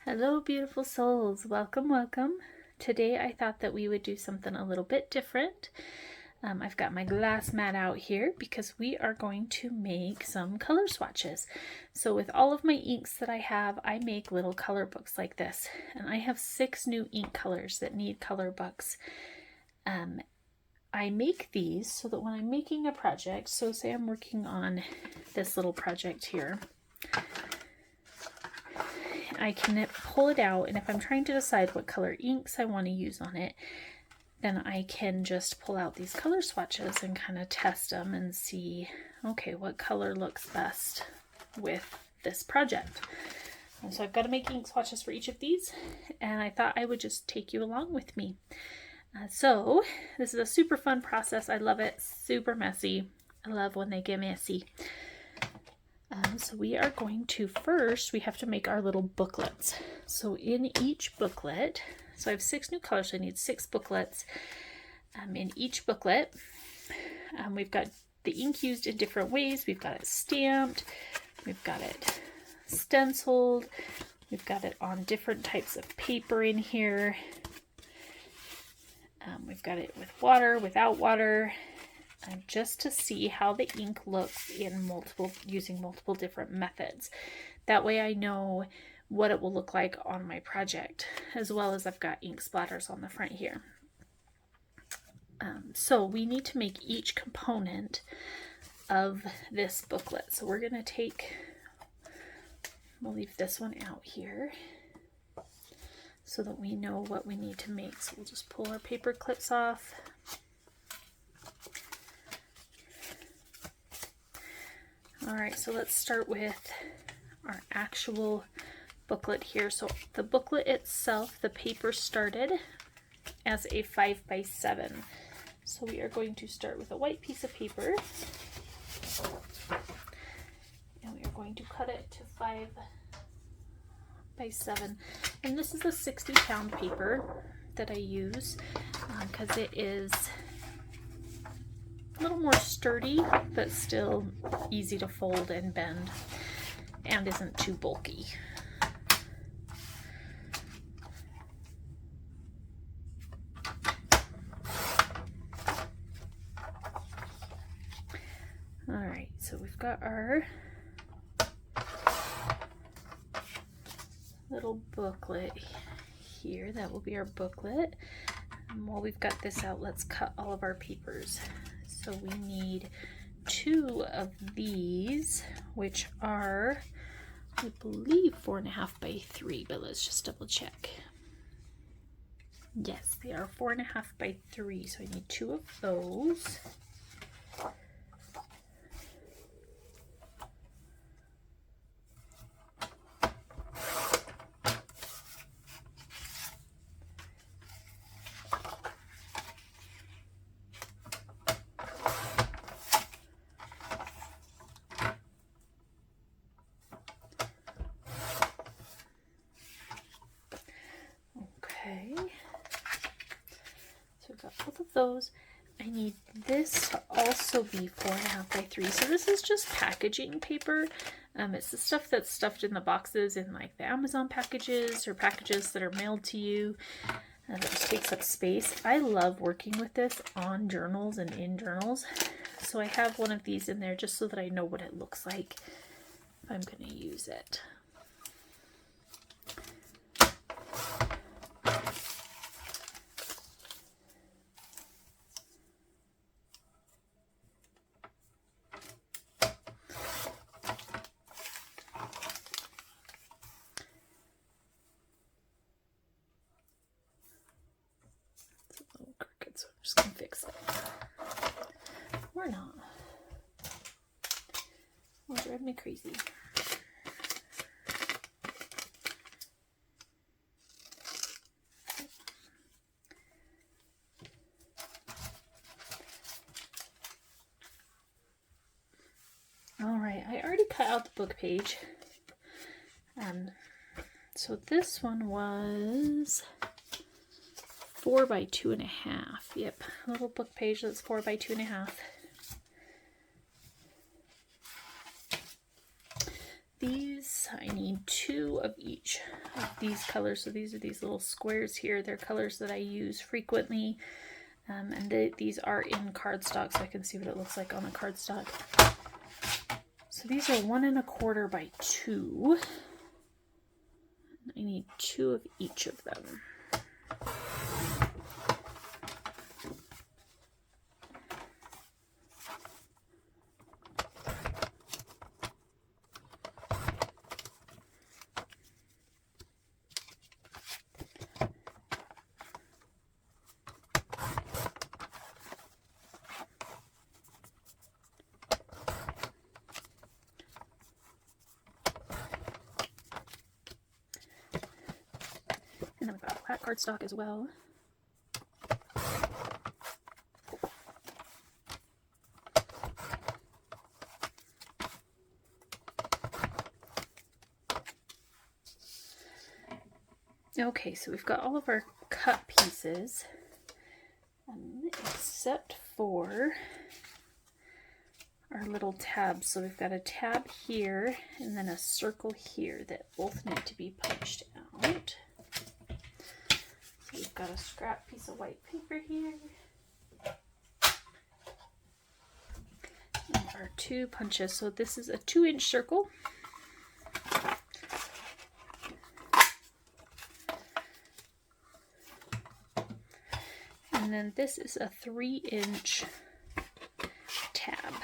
Hello, beautiful souls. Welcome, welcome. Today I thought that we would do something a little bit different. I've got my glass mat out here because we are going to make some color swatches. So with all of my inks that I have, I make little color books like this. And I have 6 new ink colors that need color books. I make these so that when I'm making a project, so say I'm working on this little project here, I can pull it out, and if I'm trying to decide what color inks I want to use on it, then I can just pull out these color swatches and kind of test them and see, okay, what color looks best with this project. And so I've got to make ink swatches for each of these, and I thought I would just take you along with me. So this is a super fun process. I love it. Super messy. I love when they get messy. So we are going to first, we have to make our little booklets. So in each booklet, so I have 6 new colors, so I need 6 booklets. In each booklet, we've got the ink used in different ways. We've got it stamped, we've got it stenciled, we've got it on different types of paper in here. We've got it with water, without water. Just to see how the ink looks in using multiple different methods. That way I know what it will look like on my project, as well as I've got ink splatters on the front here. So we need to make each component of this booklet. So we're going to we'll leave this one out here so that we know what we need to make. So we'll just pull our paper clips off. Alright, so let's start with our actual booklet here. So the booklet itself, the paper started as a 5x7. So we are going to start with a white piece of paper, and we are going to cut it to 5x7. And this is a 60-pound paper that I use because it is a little more sturdy, but still easy to fold and bend, and isn't too bulky. Alright, so we've got our little booklet here. That will be our booklet. And while we've got this out, let's cut all of our papers. So we need 2 of these, which are, I believe, 4.5x3, but let's just double check. Yes, they are 4.5x3, so I need 2 of those. So we've got both of those. I need this to also be 4.5x3. So this is just packaging paper. It's the stuff that's stuffed in the boxes in like the Amazon packages or packages that are mailed to you. That just takes up space. I love working with this on journals and in journals. So I have one of these in there just so that I know what it looks like if I'm going to use it. So I'm just going to fix it. Or not. It'll drive me crazy. Alright, I already cut out the book page. So this one was 4x2.5. Yep, a little book page that's 4x2.5. These I need 2 of each of these colors. So these are these little squares here. They're colors that I use frequently. And these are in cardstock, so I can see what it looks like on a cardstock. So these are 1 1/4 by 2. I need 2 of each of them. And then we've got flat cardstock as well. Okay, so we've got all of our cut pieces, except for our little tabs. So we've got a tab here and then a circle here that both need to be punched out. So we've got a scrap piece of white paper here. And our 2 punches. So this is a 2-inch circle. And then this is a 3-inch tab.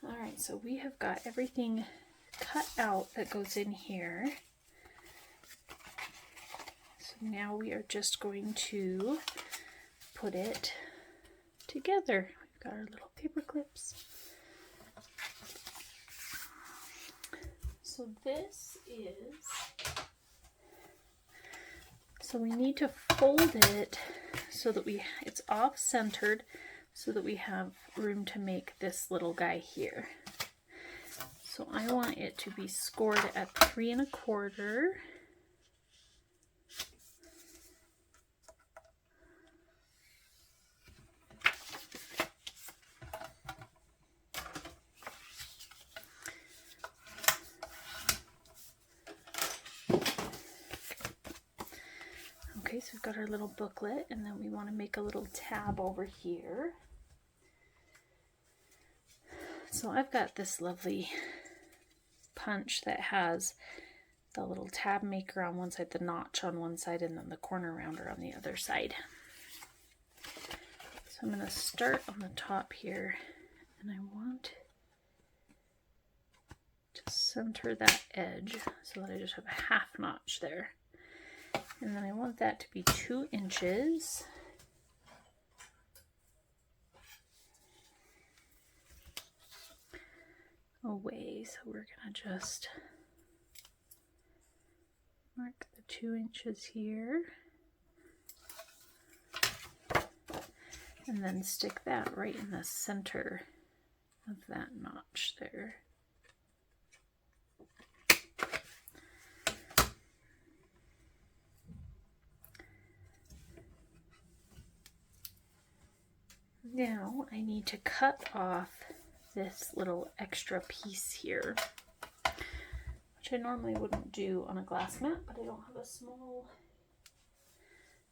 All right, so we have got everything cut out that goes in here. Now we are just going to put it together. We've got our little paper clips. So this is, so we need to fold it so that it's off centered so that we have room to make this little guy here. So I want it to be scored at 3 1/4. Okay, so we've got our little booklet, and then we want to make a little tab over here. So I've got this lovely punch that has the little tab maker on one side, the notch on one side, and then the corner rounder on the other side. So I'm going to start on the top here, and I want to center that edge so that I just have a 1/2 notch there. And then I want that to be 2 inches. Away. So we're going to just mark the 2 inches here. And then stick that right in the center of that notch there. Now I need to cut off this little extra piece here, which I normally wouldn't do on a glass mat, but I don't have a small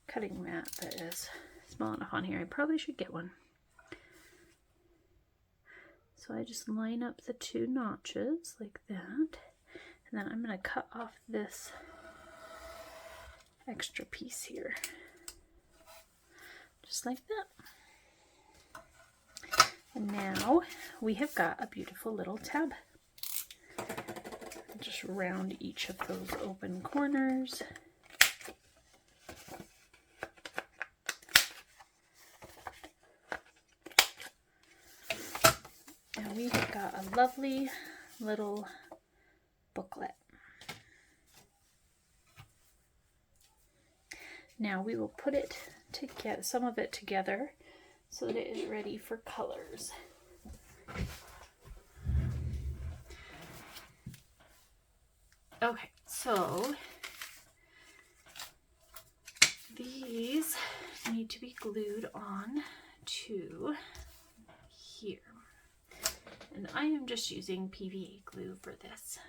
cutting mat that is small enough on here. I probably should get one. So I just line up the 2 notches like that, and then I'm going to cut off this extra piece here, just like that. And now we have got a beautiful little tab. Just round each of those open corners. And we have got a lovely little booklet. Now we will put it to get some of it together so that it is ready for colors. Okay, so these need to be glued on to here. And I am just using PVA glue for this.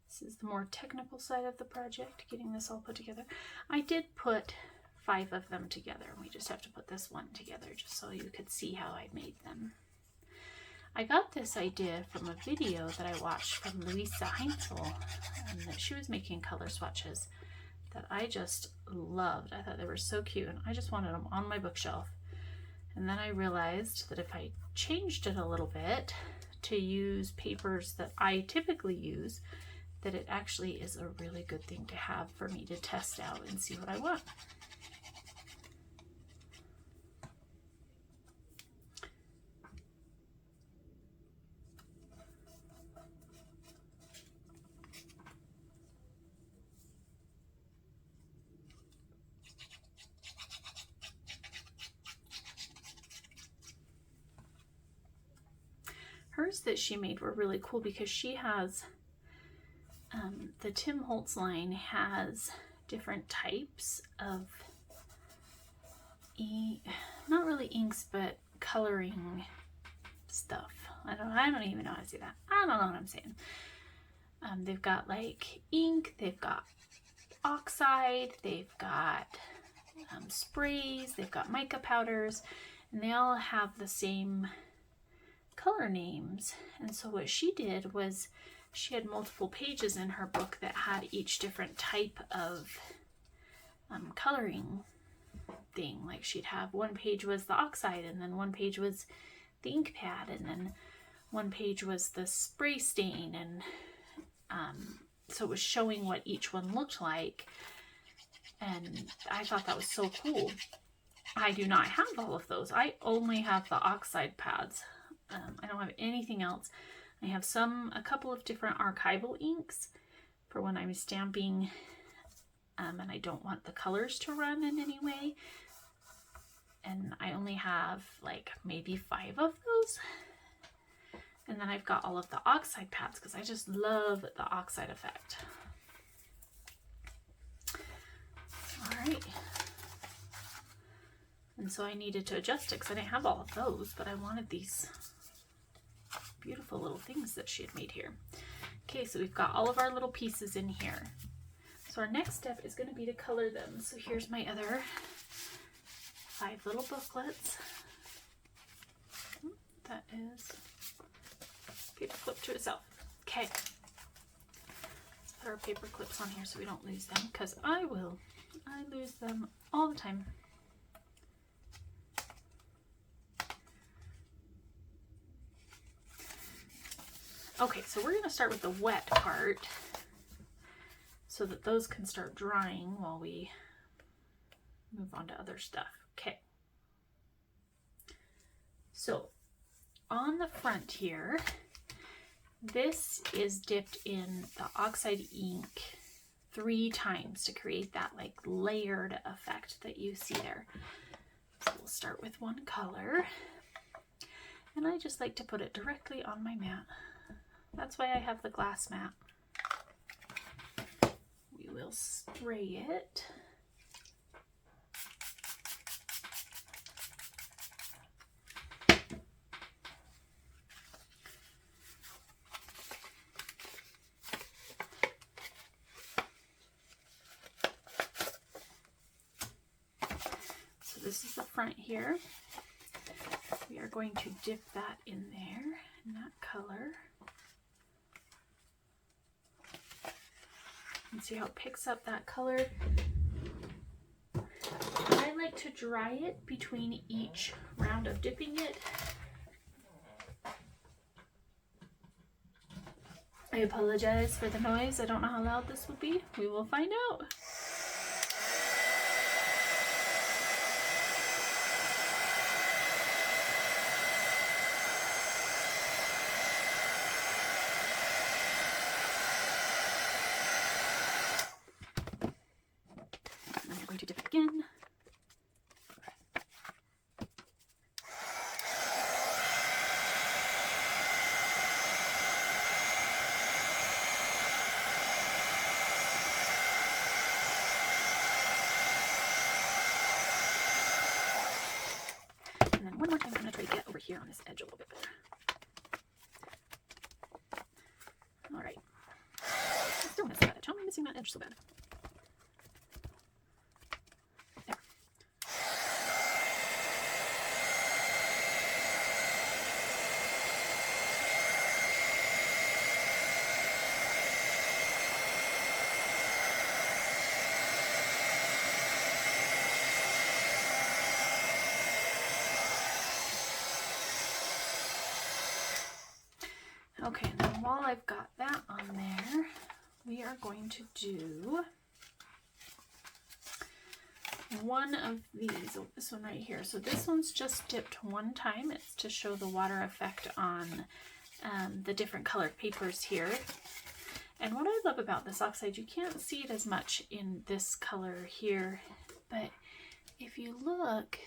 This is the more technical side of the project, getting this all put together. I did put 5 of them together. We just have to put this one together just so you could see how I made them. I got this idea from a video that I watched from Louisa Heinzel, and that she was making color swatches that I just loved. I thought they were so cute, and I just wanted them on my bookshelf. And then I realized that if I changed it a little bit to use papers that I typically use, that it actually is a really good thing to have for me to test out and see what I want. Hers that she made were really cool because she has, the Tim Holtz line has different types of, not really inks, but coloring stuff. I don't even know how to say that. I don't know what I'm saying. They've got like ink, they've got oxide, they've got sprays, they've got mica powders, and they all have the same color names. And so what she did was she had multiple pages in her book that had each different type of coloring thing. Like she'd have one page was the oxide, and then one page was the ink pad, and then one page was the spray stain, and so it was showing what each one looked like. And I thought that was so cool. I do not have all of those. I only have the oxide pads. I don't have anything else. I have a couple of different archival inks for when I'm stamping, and I don't want the colors to run in any way. And I only have like maybe 5 of those. And then I've got all of the oxide pads because I just love the oxide effect. All right. And so I needed to adjust it because I didn't have all of those, but I wanted these beautiful little things that she had made here. Okay, so we've got all of our little pieces in here. So our next step is going to be to color them. So here's my other 5 little booklets. That is paper clip to itself. Okay, let's put our paper clips on here so we don't lose them, because I lose them all the time. Okay, so we're going to start with the wet part so that those can start drying while we move on to other stuff. Okay. So on the front here, this is dipped in the oxide ink 3 times to create that like layered effect that you see there. So we'll start with one color, and I just like to put it directly on my mat. That's why I have the glass mat. We will spray it. So this is the front here. We are going to dip that in there, in that color. And see how it picks up that color. I like to dry it between each round of dipping it. I apologize for the noise. I don't know how loud this will be. We will find out. more time, I'm going to try to get over here on this edge a little bit better. All right. I still miss that edge. How am I missing that edge so bad? There. Okay, now while I've got that on there, we are going to do one of these. Oh, this one right here. So this one's just dipped one time. It's to show the water effect on the different colored papers here. And what I love about this oxide, you can't see it as much in this color here, but if you look,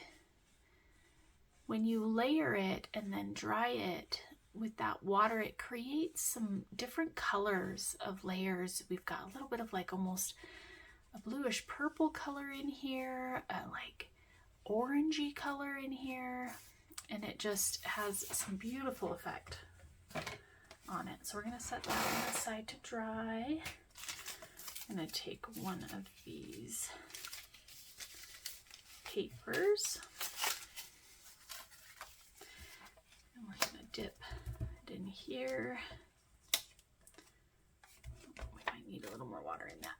when you layer it and then dry it with that water, it creates some different colors of layers. We've got a little bit of like almost a bluish purple color in here, a like orangey color in here, and it just has some beautiful effect on it. So we're going to set that on the side to dry. I'm going to take one of these papers and we're going to dip it in here. We might need a little more water in that.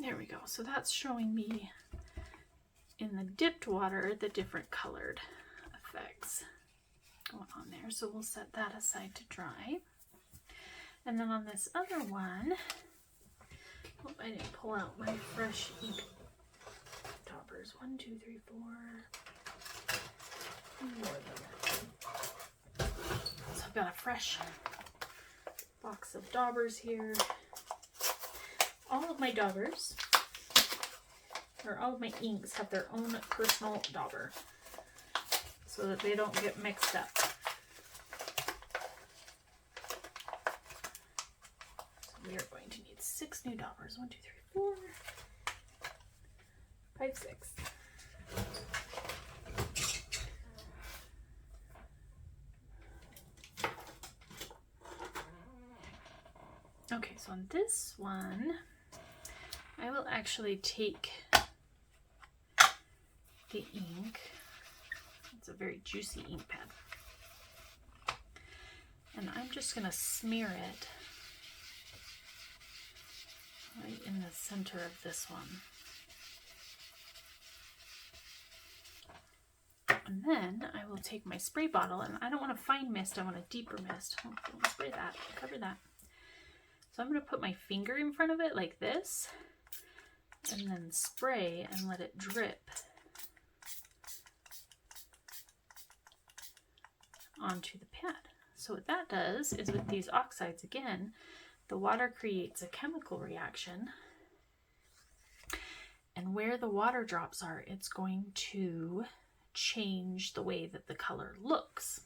There we go. So that's showing me in the dipped water the different colored effects going on there. So we'll set that aside to dry. And then on this other one, oh, I didn't pull out my fresh ink daubers. 1, 2, 3, 4. So I've got a fresh box of daubers here. All of my daubers, or all of my inks, have their own personal dauber so that they don't get mixed up. So we are going to need 6 new daubers. 1, 2, 3, 4, 5, 6. Okay, so on this one, I will actually take the ink. It's a very juicy ink pad. And I'm just going to smear it right in the center of this one. And then I will take my spray bottle, and I don't want a fine mist, I want a deeper mist. Oh, don't spray that, cover that. So I'm going to put my finger in front of it like this, and then spray and let it drip onto the pad. So what that does is, with these oxides, again, the water creates a chemical reaction, and where the water drops are, it's going to change the way that the color looks.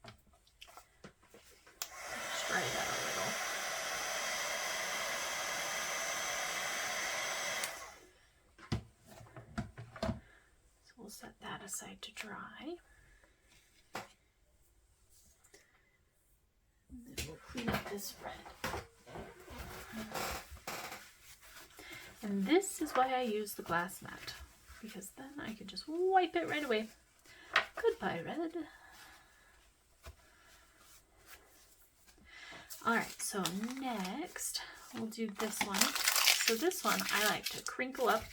Let's try that a little. We'll set that aside to dry. And then we'll clean up this red. And this is why I use the glass mat, because then I can just wipe it right away. Goodbye, red. Alright, so next we'll do this one. So this one I like to crinkle up.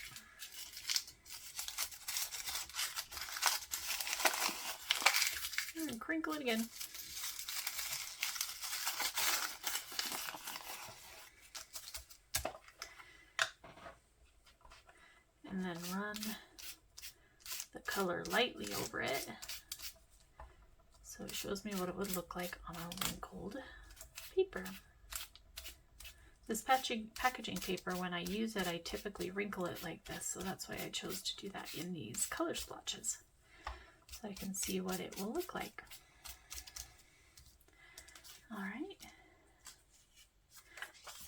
And crinkle it again. And then run the color lightly over it, so it shows me what it would look like on a wrinkled paper. This packaging paper, when I use it, I typically wrinkle it like this, so that's why I chose to do that in these color splotches, so I can see what it will look like. All right.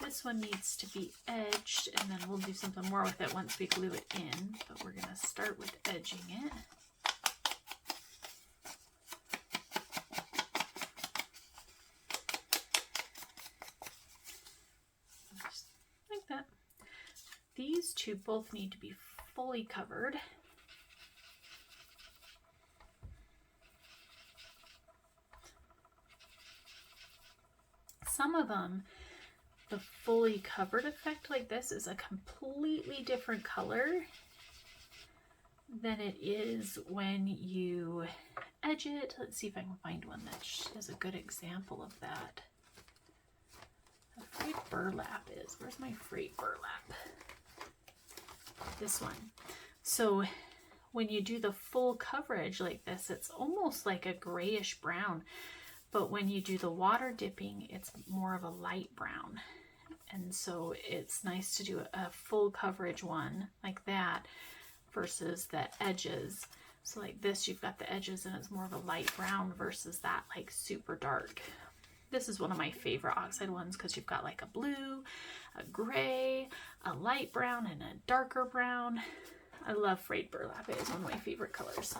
This one needs to be edged, and then we'll do something more with it once we glue it in, but we're going to start with edging it. Just like that. These two both need to be fully covered. Some of them, the fully covered effect like this is a completely different color than it is when you edge it. Let's see if I can find one that is a good example of that. A frayed burlap is. Where's my frayed burlap? This one. So when you do the full coverage like this, it's almost like a grayish brown. But when you do the water dipping, it's more of a light brown. And so it's nice to do a full coverage one like that versus the edges. So like this, you've got the edges and it's more of a light brown versus that like super dark. This is one of my favorite Oxide ones because you've got like a blue, a gray, a light brown, and a darker brown. I love frayed burlap. It is one of my favorite colors.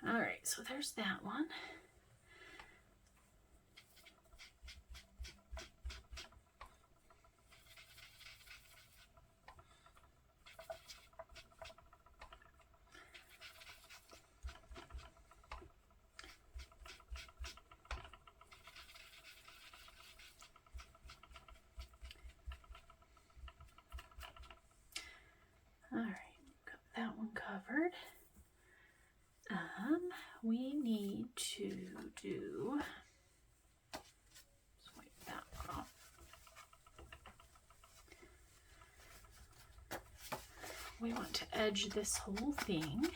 All right, so there's that one. All right, got that one covered. We need to do, let's wipe that off. We want to edge this whole thing.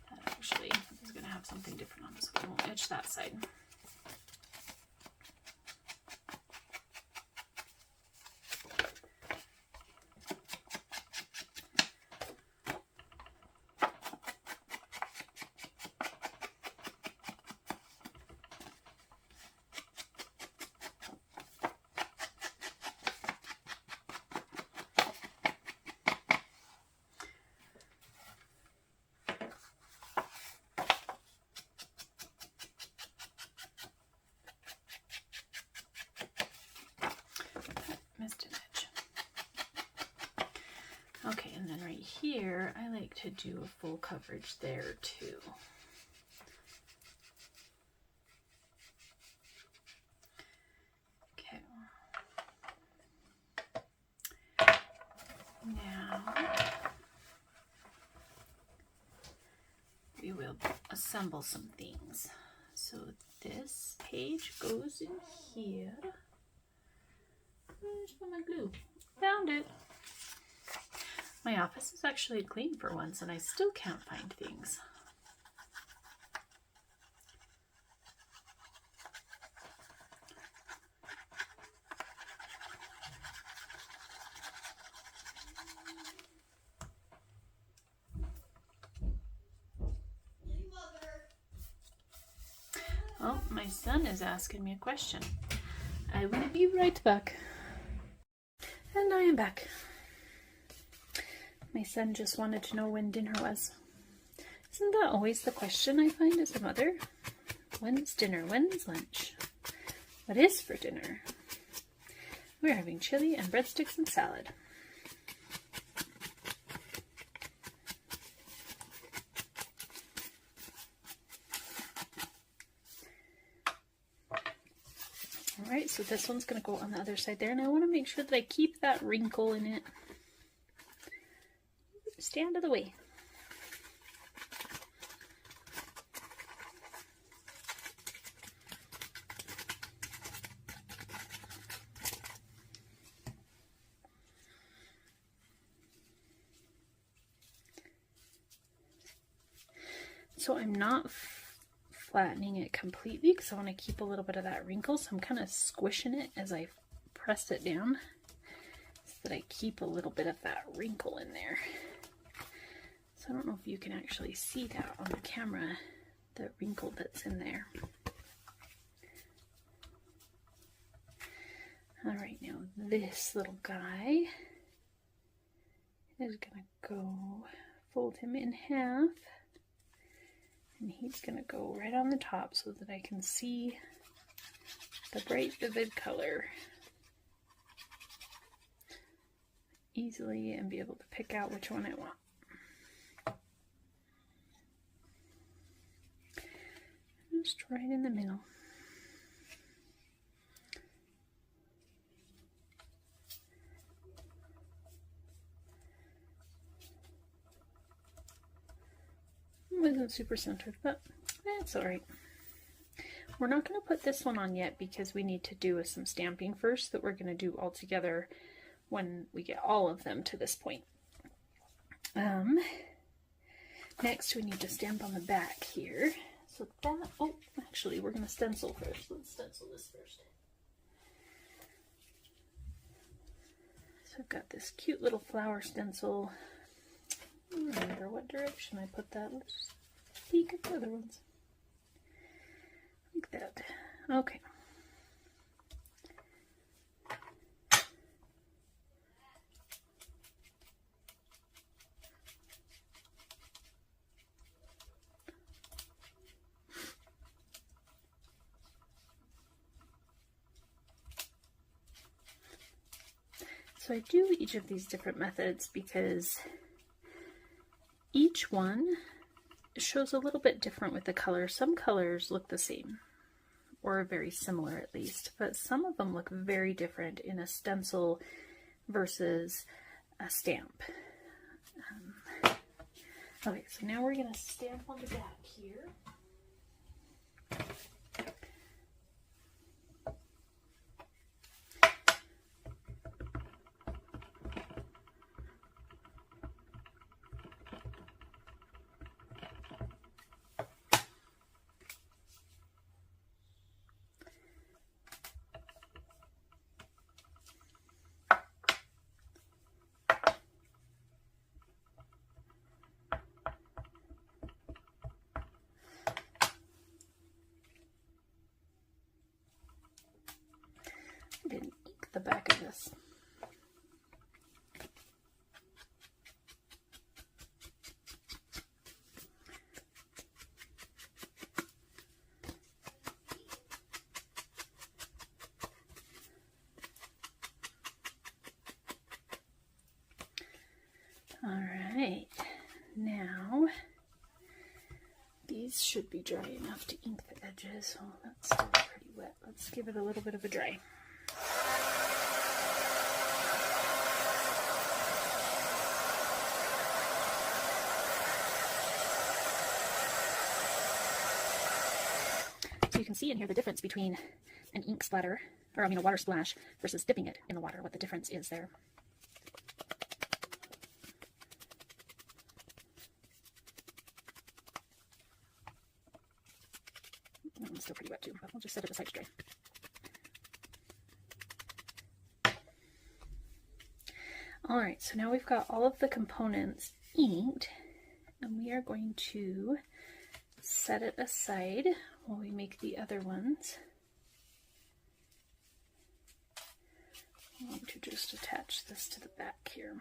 That actually is going to have something different on this, so we won't edge that side. Missed an edge. Okay, and then right here, I like to do a full coverage there too. Okay. Now, we will assemble some things. So this page goes in here. Where's my glue? Found it. My office is actually clean for once and I still can't find things. Oh, my son is asking me a question. I will be right back. And I am back. My son just wanted to know when dinner was. Isn't that always the question I find as a mother? When's dinner? When's lunch? What is for dinner? We're having chili and breadsticks and salad. Alright, so this one's going to go on the other side there, and I want to make sure that I keep that wrinkle in it. Stay out of the way. So I'm not flattening it completely because I want to keep a little bit of that wrinkle, so I'm kind of squishing it as I press it down so that I keep a little bit of that wrinkle in there. So I don't know if you can actually see that on the camera, the wrinkle that's in there. All right, now this little guy is gonna go fold him in half, and he's gonna go right on the top so that I can see the bright vivid color easily and be able to pick out which one I want. Just right in the middle. Wasn't super centered, but that's all right. We're not going to put this one on yet because we need to do some stamping first that we're going to do all together when we get all of them to this point. Next we need to stamp on the back here. So that, oh, actually we're going to stencil first. Let's stencil this first. So I've got this cute little flower stencil. I don't remember what direction I put that. Let's just peek at the other ones. Like that. Okay. So I do each of these different methods because each one shows a little bit different with the color. Some colors look the same, or very similar at least, but some of them look very different in a stencil versus a stamp. Okay, so now we're going to stamp on the back here. Didn't ink the back of this. All right, now these should be dry enough to ink the edges. Oh, that's still pretty wet. Let's give it a little bit of a dry. So you can see in here the difference between an ink splatter, or I mean a water splash, versus dipping it in the water, what the difference is there. That one's still pretty wet too, but we'll just set it aside to dry. Alright, so now we've got all of the components inked, and we are going to set it aside while we make the other ones. I'm going to just attach this to the back here.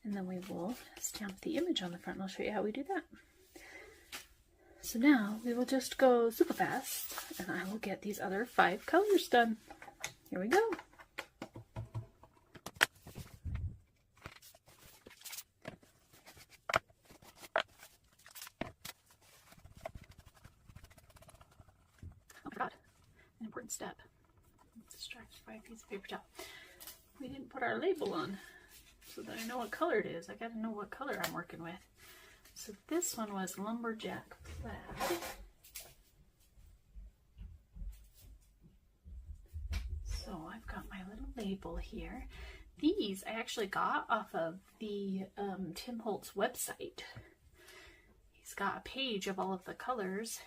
And then we will stamp the image on the front, and I'll show you how we do that. So now we will just go super fast, and I will get these other 5 colors done. Here we go. Oh, I forgot an important step. I'm distracted by a piece of paper towel. We didn't put our label on so that I know what color it is. I gotta know what color I'm working with. So this one was Lumberjack Plaid. So I've got my little label here. These I actually got off of the Tim Holtz website. He's got a page of all of the colors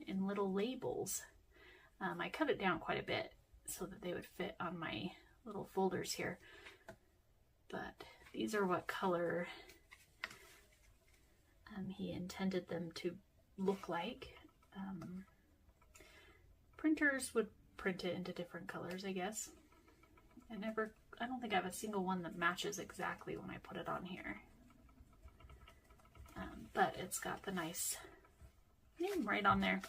in little labels. I cut it down quite a bit so that they would fit on my little folders here. but these are what color he intended them to look like. Printers would print it into different colors, I guess. I don't think I have a single one that matches exactly when I put it on here. But it's got the nice name right on there.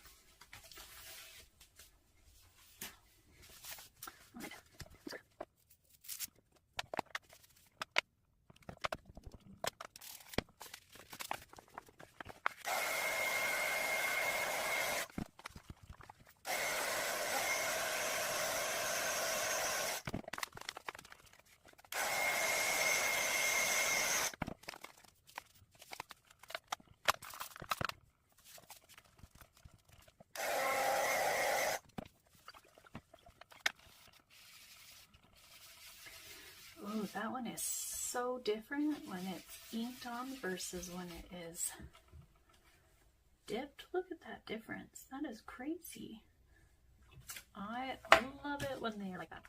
Oh, that one is so different when it's inked on versus when it is dipped. Look at that difference. That is crazy. I love it when they are like that.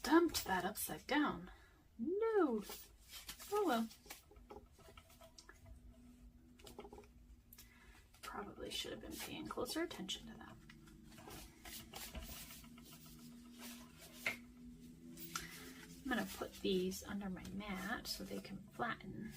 Dumped that upside down. No. Oh well. Probably should have been paying closer attention to that. I'm going to put these under my mat so they can flatten.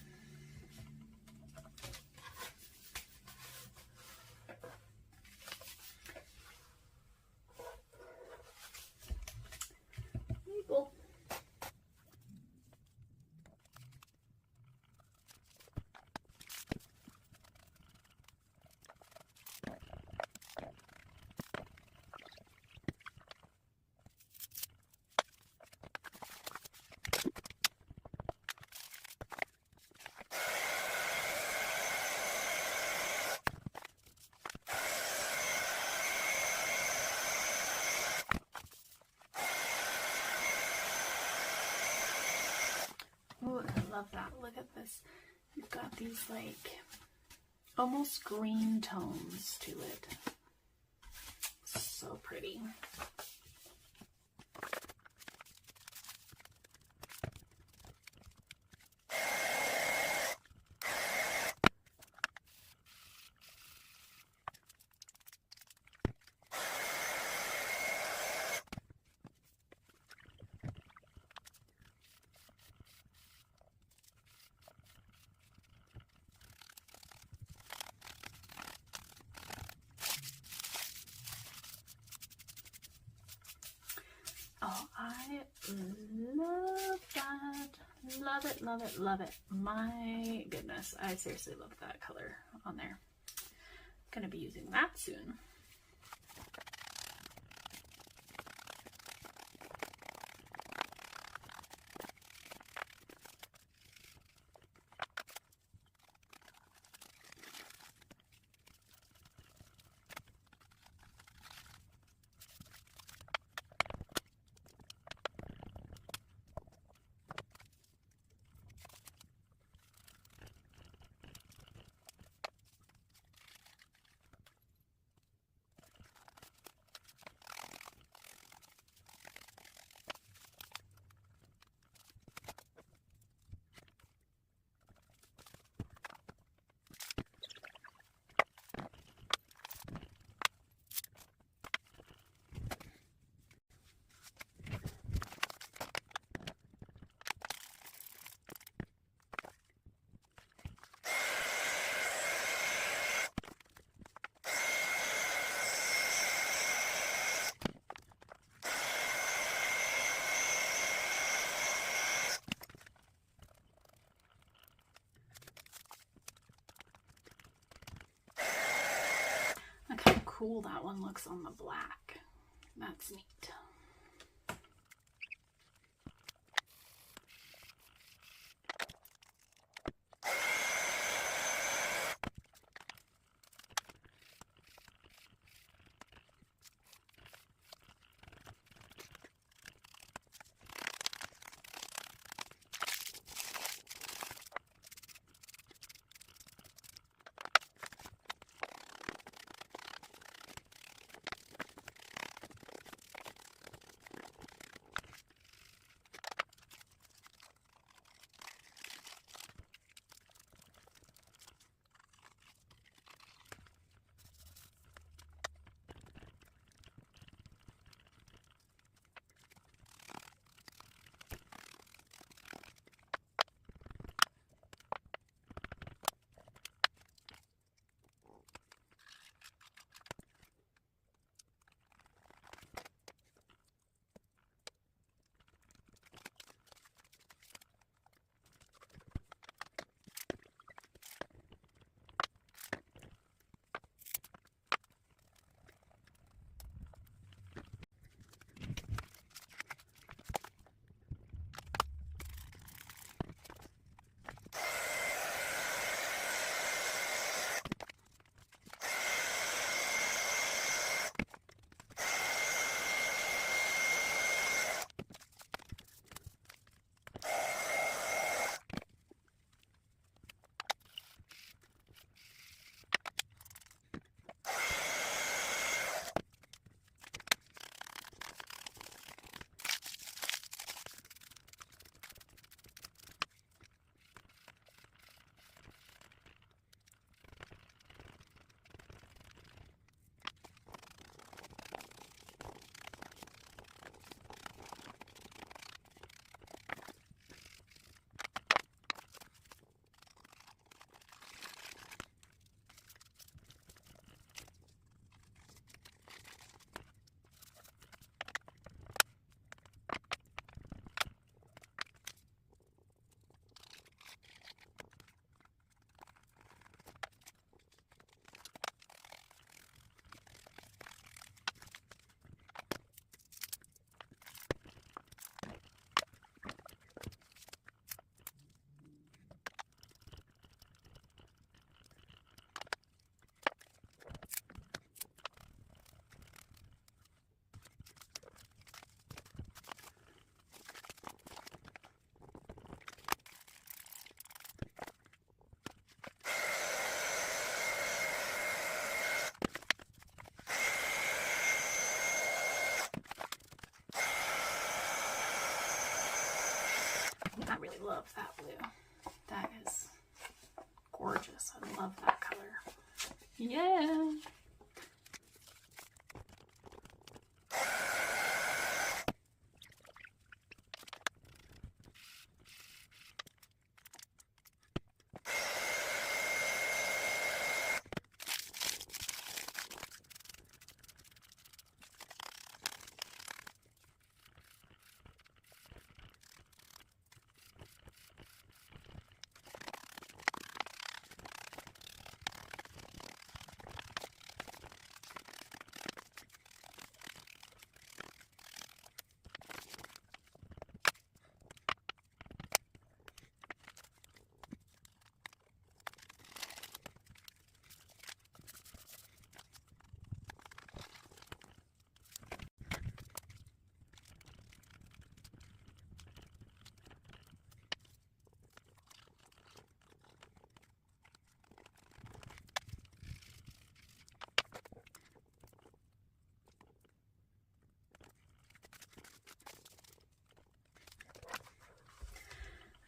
Oh, I love that. Look at this. You've got these like almost green tones to it. So pretty. Oh, I love that. Love it, love it, love it. My goodness, I seriously love that color on there. I'm going to be using that soon. cool that one looks on the black. That's neat. I really love that blue. That is gorgeous. I love that color. Yeah.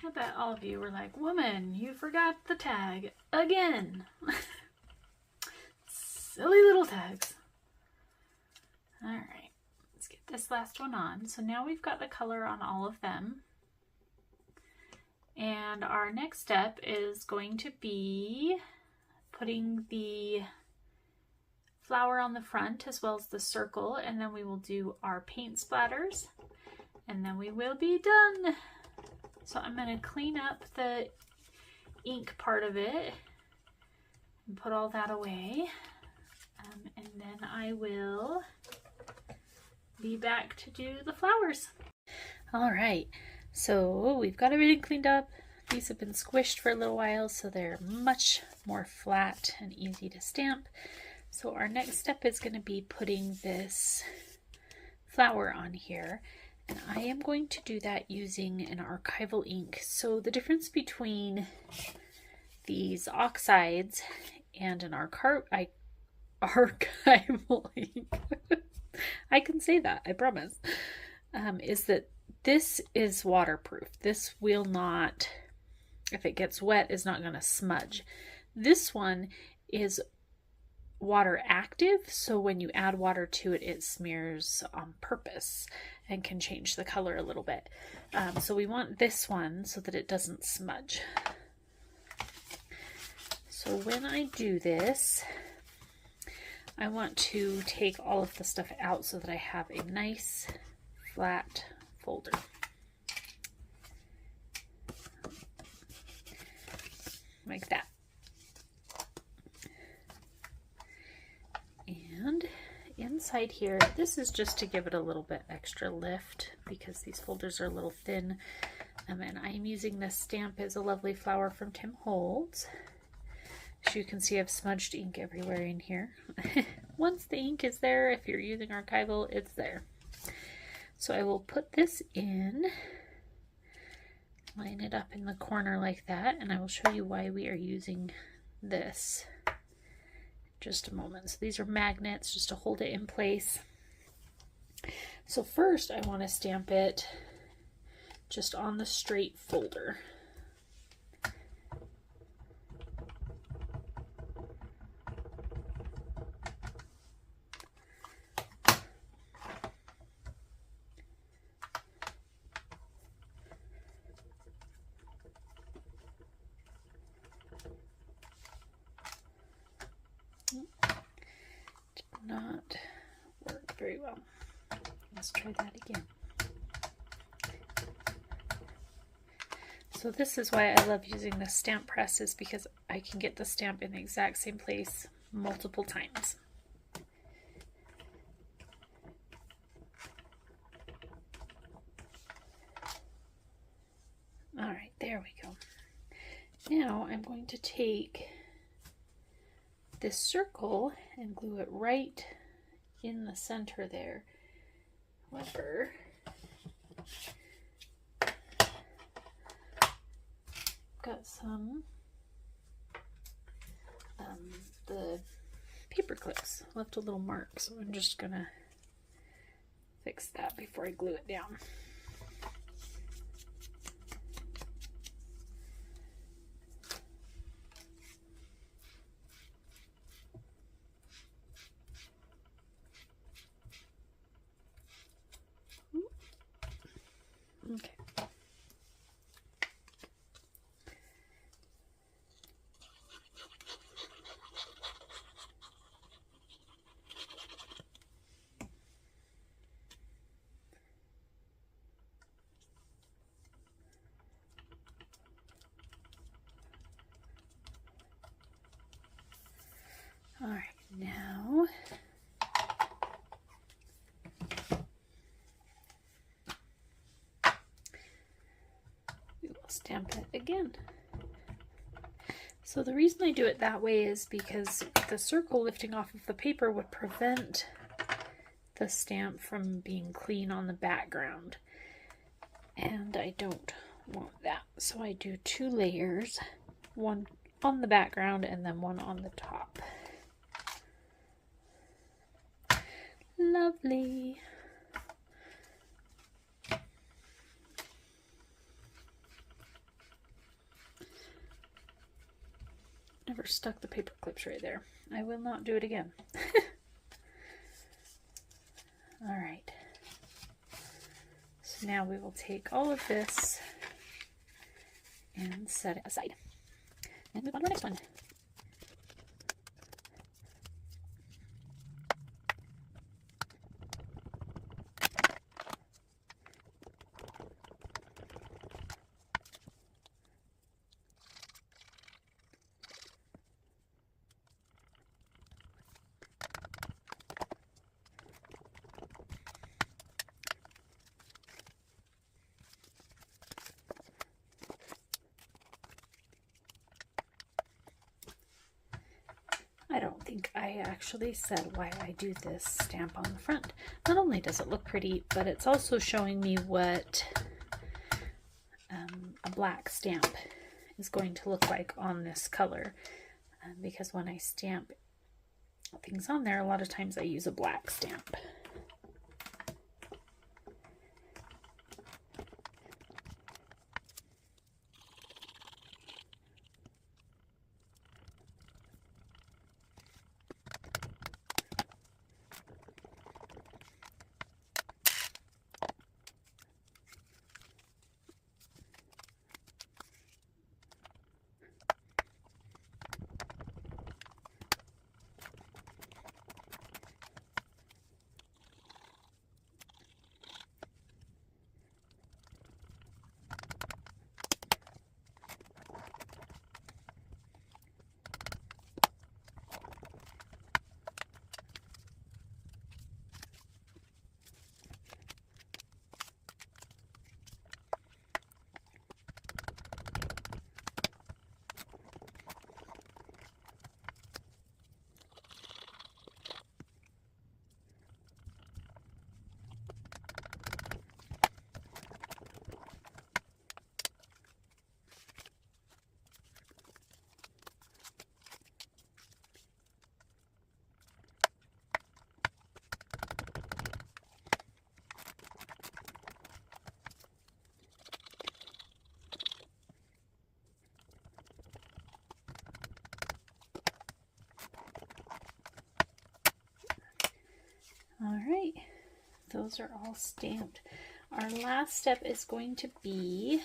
I bet all of you were like, woman, you forgot the tag again. Silly little tags. All right, let's get this last one on. So now we've got the color on all of them. And our next step is going to be putting the flower on the front as well as the circle, and then we will do our paint splatters, and then we will be done. So I'm going to clean up the ink part of it and put all that away. And and then I will be back to do the flowers. All right, so we've got everything cleaned up. These have been squished for a little while, so they're much more flat and easy to stamp. So our next step is going to be putting this flower on here, and I am going to do that using an archival ink. So the difference between these oxides and an archival ink, I can say that, I promise, is that this is waterproof. This will not, if it gets wet, is not going to smudge. This one is water active, so when you add water to it, it smears on purpose and can change the color a little bit. So we want this one so that it doesn't smudge. So when I do this, I want to take all of the stuff out so that I have a nice flat folder. Like that. And inside here, this is just to give it a little bit extra lift because these folders are a little thin. And I'm using this stamp as a lovely flower from Tim Holtz. As you can see, I've smudged ink everywhere in here. Once the ink is there, if you're using archival, it's there. So I will put this in, line it up in the corner like that, and I will show you why we are using this in just a moment. So these are magnets just to hold it in place. So first I want to stamp it just on the straight folder. Not work very well. Let's try that again. So this is why I love using the stamp press, is because I can get the stamp in the exact same place multiple times. All right, there we go. Now I'm going to take this circle and glue it right in the center there. However, got some the paper clips left a little mark, so I'm just gonna fix that before I glue it down. Okay. All right, now we will stamp it again. So the reason I do it that way is because the circle lifting off of the paper would prevent the stamp from being clean on the background, and I don't want that. So I do 2 layers, one on the background and then one on the top. Lovely. Never stuck the paper clips right there. I will not do it again. All right. So now we will take all of this and set it aside. And move on to the next one. think I actually said why I do this stamp on the front. Not only does it look pretty, but it's also showing me what a black stamp is going to look like on this color. Because when I stamp things on there, a lot of times I use a black stamp. All right, those are all stamped. Our last step is going to be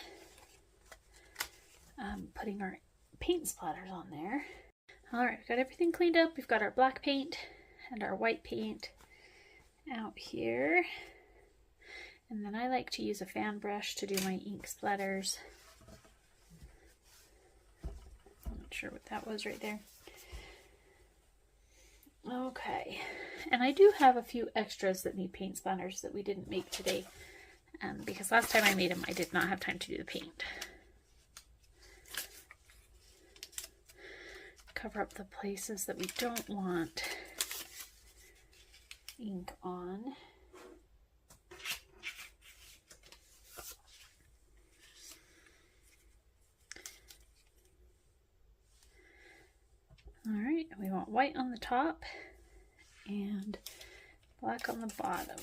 putting our paint splatters on there. All right, we've got everything cleaned up. We've got our black paint and our white paint out here. And then I like to use a fan brush to do my ink splatters. I'm not sure what that was right there. Okay, and I do have a few extras that need paint splatters that we didn't make today, because last time I made them I did not have time to do the paint. Cover up the places that we don't want ink on. Alright, we want white on the top and black on the bottom.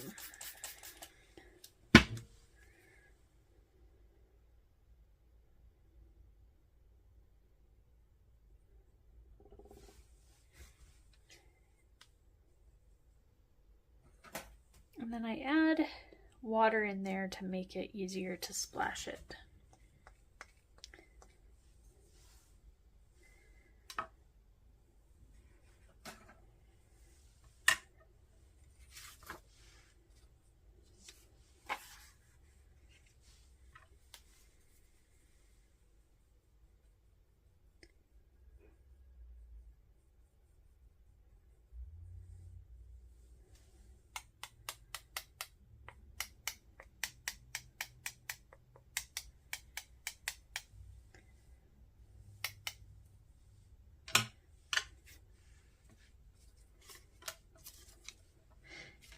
And then I add water in there to make it easier to splash it.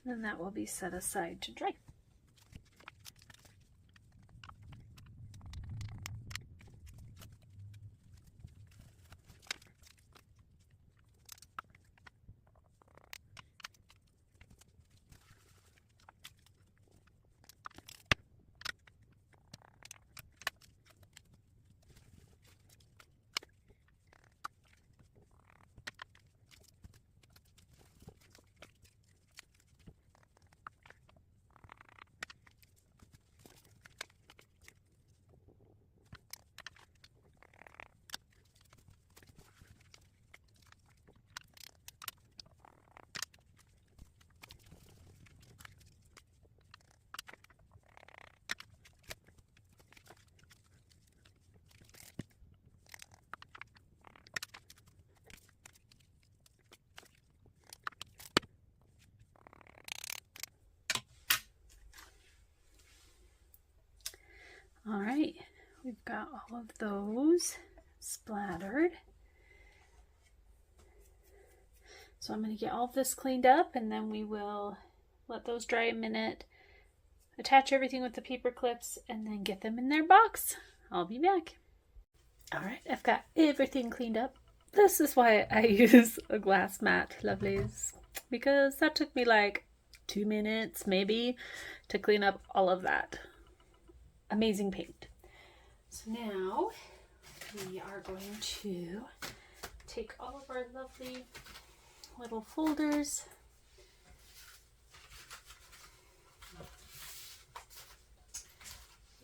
Then that will be set aside to dry. All right, we've got all of those splattered. So I'm going to get all of this cleaned up, and then we will let those dry a minute, attach everything with the paper clips, and then get them in their box. I'll be back. All right, I've got everything cleaned up. This is why I use a glass mat, lovelies, because that took me like 2 minutes maybe to clean up all of that amazing paint. So now we are going to take all of our lovely little folders,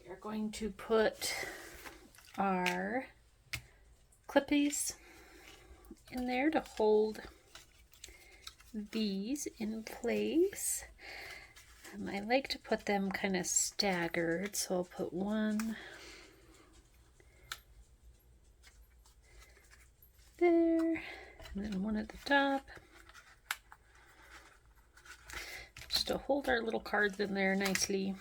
we are going to put our clippies in there to hold these in place. I like to put them kind of staggered, so I'll put one there and then one at the top, just to hold our little cards in there nicely.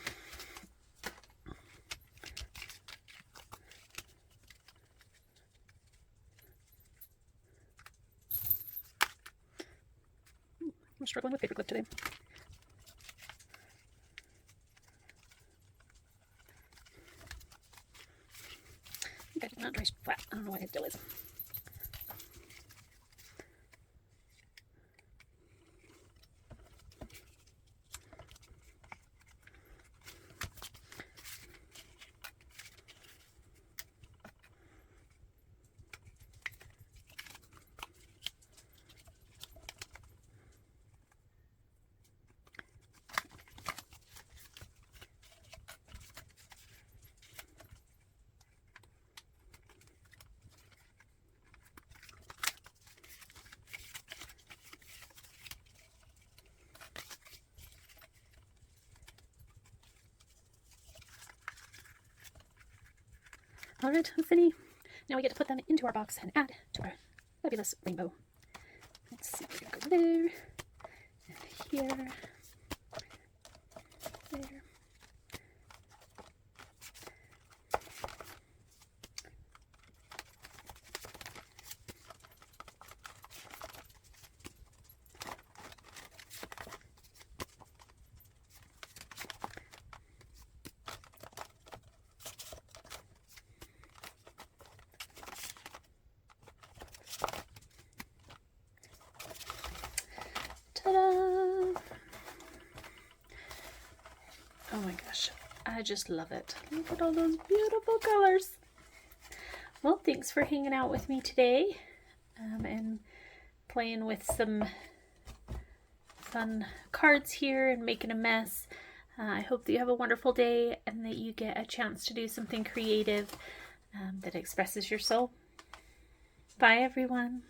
I'm struggling with paperclip today. I did not dry flat. I don't know why it still is. Alright, Finny. Now we get to put them into our box and add to our fabulous rainbow. Let's see, we're going to go there, and here, there. Ta-da! Oh my gosh, I just love it. Look at all those beautiful colors. Well, thanks for hanging out with me today and playing with some fun cards here and making a mess. I hope that you have a wonderful day and that you get a chance to do something creative that expresses your soul. Bye, everyone.